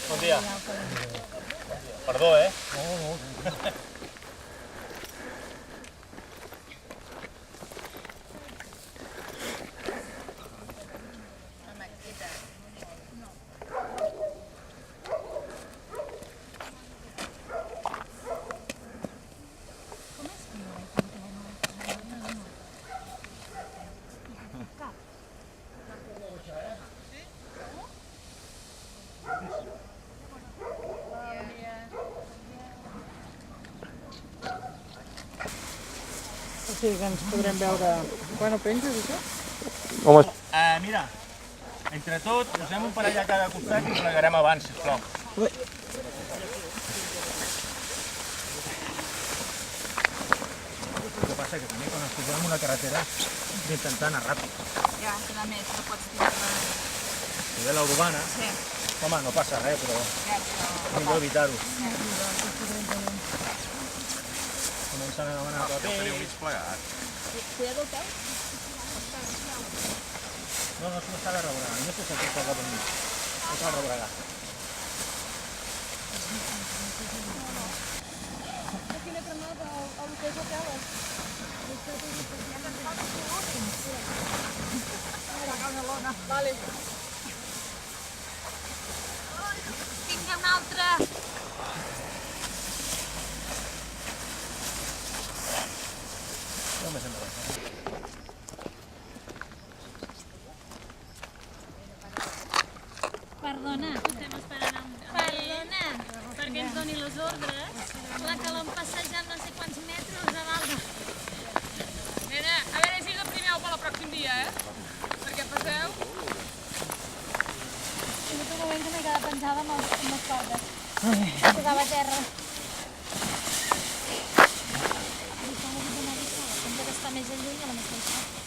Bon dia. Perdó, eh? O sigui que ens podrem veure quan ho penges, això? Home, Mira, entre tot, posem un parell a cada costat i plegarem abans, sisplau. Ui. El que passa és que també quan ens posem una carretera d'intentar anar ràpid. Ja, a més, no pots tirar-la. Si ve l'urbana, Sí, home, no passa res, però ja, però... millor evitar-ho. Comencen a demanar papers. Cuidado el peu. No, no s'ha de rebregar, no sé si s'ha de venir. No s'ha de rebregar. Quina cremada el que és el peu. Vale. Vinga, un altre. No més enrere. Perdona. Estem esperant Perdona, perquè ens doni les ordres. Clar que l'han passejat no sé quants metres a dalt. Nena, a veure si us en primeu per la pròxim dia, Perquè passeu. En un moment que m'he quedat penjada amb les cordes. Posava a terra. Hem d'estar més lluny a la mateixa.